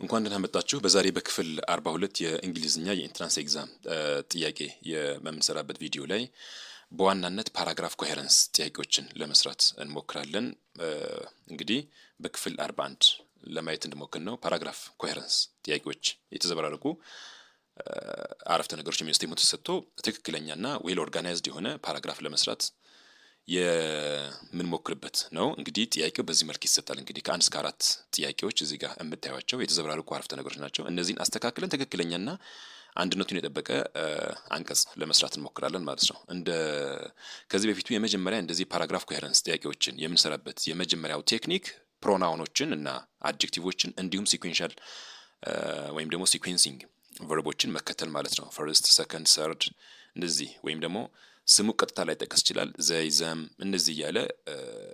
እንኳን ደህና መጣችሁ። በዛሬ በክፍል 42 የእንግሊዝኛ የኢንትራንስ ኤግዛም ጥያቄ የምንሰራበት ቪዲዮ ላይ በዋናነት ፓራግራፍ ኮሄረንስ ጥያቄዎችን ለመስራት እንሞክራለን። እንግዲህ በክፍል 41 ለማየት እንድሞክር ነው። ፓራግራፍ ኮሄረንስ ጥያቄዎች የተዘበራረቁ አረፍተ ነገሮች የሚስቴሙት ተሰጥቶ ትክክለኛና ዌል ኦርጋናይዝድ የሆነ ፓራግራፍ ለመስራት የምንሞክርበት ነው። እንግዲህ ጥያቄው በዚህ መልክ ይሰጣል። እንግዲህ ከ1 እስከ 4 ጥያቄዎች እዚህ ጋር የምታዩቸው የተዘበራረቁ አረፍተ ነገሮች ናቸው። እነዚህን አስተካክለን ትክክለኛና አንድነቱን የጠበቀ አንቀጽ ለመስራት እንሞክራለን ማለት ነው። ከዚህ በፊቱ የመጀመሪያ እንደዚህ ፓራግራፍ ኮሄረንስ ጥያቄዎችን የምንሰራበት የመጀመሪያው ቴክኒክ ፕሮናውኖችን እና አድጀክቲቮችን እንዲሁም ሲኩዌንሻል ወይም ደግሞ ሲኩዌንሲንግ ቨርቦችን መከተል ማለት ነው። ፈርስት፣ ሰከንድ፣ ሰርድ እንደዚህ ወይም ደግሞ ስሙ ቀጥታ ላይ ጠቀስ ይችላል ዘይ ዘም እንደዚህ እያለ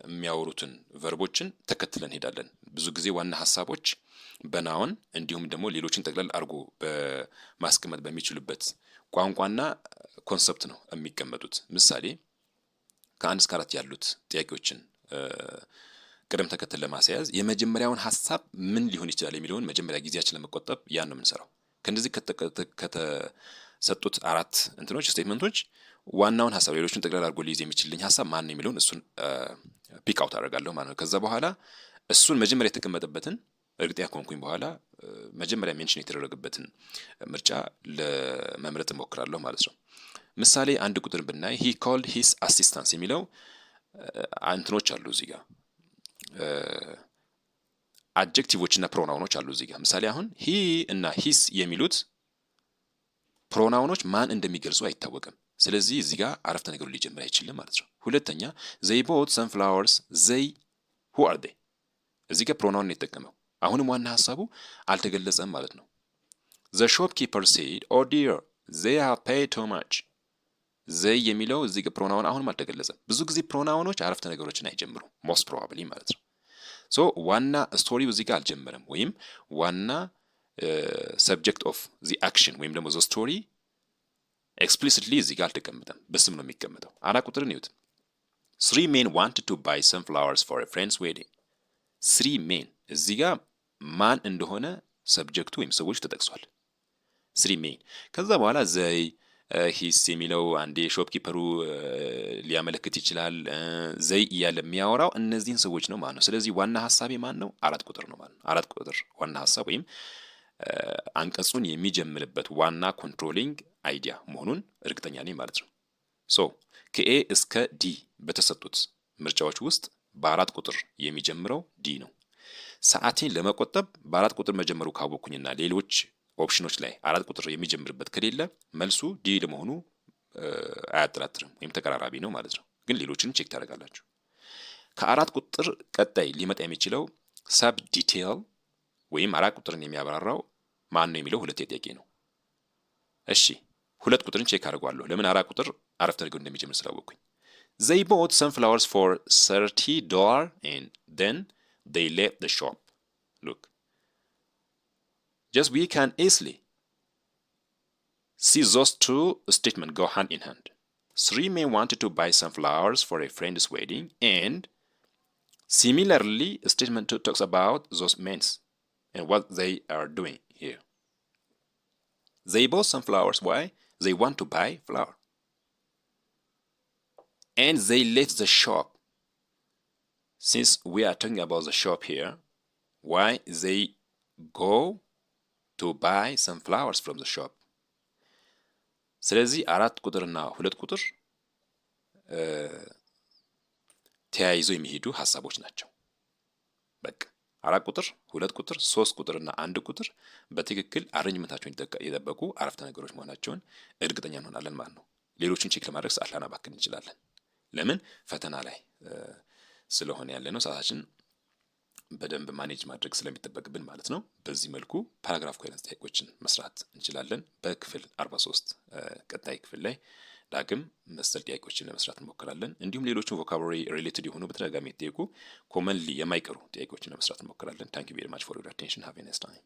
የሚያወሩትን ቨርቦችን ተከትለን እንሄዳለን። ብዙ ጊዜ ዋና ሀሳቦች በናውን እንዲሁም ደግሞ ሌሎችን ጠቅላላ አድርጎ በማስቀመጥ በሚችሉበት ቋንቋና ኮንሰፕት ነው የሚቀመጡት። ምሳሌ ከ1 እስከ 4 ያሉት ጥያቄዎችን ቅደም ተከተል ለማስያዝ የመጀመሪያውን ሀሳብ ምን ሊሆን ይችላል የሚለውን መጀመሪያ ጊዜያችን ለመቆጠብ ያን ነው የምንሰራው። ከነዚህ ከተሰጡት 4 እንትኖች ስቴትመንቶች ዋናውን ሀሳብ ሌሎችን ጠቅላላ አድርጎ ሊይዝ የሚችልኝ ሀሳብ ማን ነው የሚለውን እሱን ፒክ አውት አደርጋለሁ ማለት ነው። ከዛ በኋላ እሱን መጀመሪያ የተቀመጠበትን እርግጠኛ ከሆንኩኝ በኋላ መጀመሪያ ሜንሽን የተደረገበትን ምርጫ ለመምረጥ እሞክራለሁ ማለት ነው። ምሳሌ አንድ ቁጥር ብናይ ሂ ኮልድ ሂስ አሲስታንስ የሚለው እንትኖች አሉ እዚህ ጋር አድጀክቲቮች እና ፕሮናውኖች አሉ እዚህ ጋር። ምሳሌ አሁን ሂ እና ሂስ የሚሉት ፕሮናውኖች ማን እንደሚገልጹ አይታወቅም። ስለዚህ እዚህ ጋር አረፍተ ነገሩ ሊጀምር አይችልም ማለት ነው። ሁለተኛ ዘይ ቦት ሰም ፍላወርስ ዘይ ሁ አር ዴይ እዚህ ጋር ፕሮናውን ነው የተጠቀመው። አሁንም ዋና ሀሳቡ አልተገለጸም ማለት ነው። ዘ ሾፕ ኪፐር ሴድ ኦ ዲር ዘይ ሃቭ ፔይድ ቱ ማች ዘይ የሚለው እዚህ ጋር ፕሮናውን አሁንም አልተገለጸም። ብዙ ጊዜ ፕሮናውኖች አረፍተ ነገሮችን አይጀምሩም ሞስት ፕሮባብሊ ማለት ነው። ሶ ዋና ስቶሪው እዚህ ጋር አልጀመረም ወይም ዋና ሰብጀክት ኦፍ ዚ አክሽን ወይም ደግሞ ዘ ስቶሪ ኤክስፕሊሲትሊ እዚህ ጋር አልተቀመጠም፣ በስም ነው የሚቀመጠው። 4 ቁጥርን ይዩት። 3 men wanted to buy some flowers for a friend's wedding 3 men እዚህ ጋር ማን እንደሆነ ሰብጀክቱ ወይም ሰዎች ተጠቅሷል። 3 men ከዛ በኋላ ዘይ ሂስ የሚለው አንዴ ሾፕ ኪፐሩ ሊያመለክት ይችላል። ዘይ እያለ የሚያወራው እነዚህን ሰዎች ነው ማለት ነው። ስለዚህ ዋና ሀሳቤ ማን ነው? 4 ቁጥር ነው ማለት ነው። 4 ቁጥር ዋና ሀሳብ ወይም አንቀጹን የሚጀምርበት ዋና ኮንትሮሊንግ አይዲያ መሆኑን እርግጠኛ ነኝ ማለት ነው። ሶ ከኤ እስከ ዲ በተሰጡት ምርጫዎች ውስጥ በ4 ቁጥር የሚጀምረው ዲ ነው። ሰዓቴን ለመቆጠብ በ4 ቁጥር መጀመሩ ካወቅኩኝና ሌሎች ኦፕሽኖች ላይ 4 ቁጥር የሚጀምርበት ከሌለ መልሱ ዲ ለመሆኑ አያጠራጥርም ወይም ተቀራራቢ ነው ማለት ነው። ግን ሌሎችን ቼክ ታደርጋላችሁ። ከ4 ቁጥር ቀጣይ ሊመጣ የሚችለው ሰብ ዲቴል ወይም 4 ቁጥርን የሚያብራራው ማን ነው የሚለው ሁለት ጥያቄ ነው። እሺ 2 ቁጥርን ቼክ አድርጓለሁ። ለምን 4 ቁጥር አረፍተ ነገር እንደሚጀምር ስላወቅኩኝ። they bought some flowers for $30 and then they left the shop. Look, just we can easily see those two statements go hand in hand. 3 men wanted to buy some flowers for a friend's wedding, and similarly statement 2 talks about those men and what they are doing here. They bought some flowers. Why? They want to buy flower. And they left the shop. Since we are talking about the shop here, why they go to buy some flowers from the shop? ስለዚህ 4 ቁጥርና 2 ቁጥር ተያይዘው የሚሄዱ ሀሳቦች ናቸው። በቃ 4 ቁጥር፣ 2 ቁጥር፣ 3 ቁጥርና 1 ቁጥር በትክክል አሬንጅመንታቸውን የጠበቁ አረፍተ ነገሮች መሆናቸውን እርግጠኛ እንሆናለን ማለት ነው። ሌሎችን ቼክ ለማድረግ ሰዓት ላናባክን እንችላለን። ለምን? ፈተና ላይ ስለሆነ ያለ ነው። ሰዓታችን በደንብ ማኔጅ ማድረግ ስለሚጠበቅብን ማለት ነው። በዚህ መልኩ ፓራግራፍ ኮሄረንስ ጥያቄዎችን መስራት እንችላለን። በክፍል 43 ቀጣይ ክፍል ላይ ዳግም መሰል ጥያቄዎችን ለመስራት እንሞክራለን። እንዲሁም ሌሎችን ቮካቡላሪ ሪሌትድ የሆኑ በተደጋጋሚ የተጠየቁ ኮመንሊ የማይቀሩ ጥያቄዎችን ለመስራት እንሞክራለን። ታንክ ዩ ቬሪ ማች ፎር ዩር አቴንሽን ሃቭ ኤ ናይስ ታይም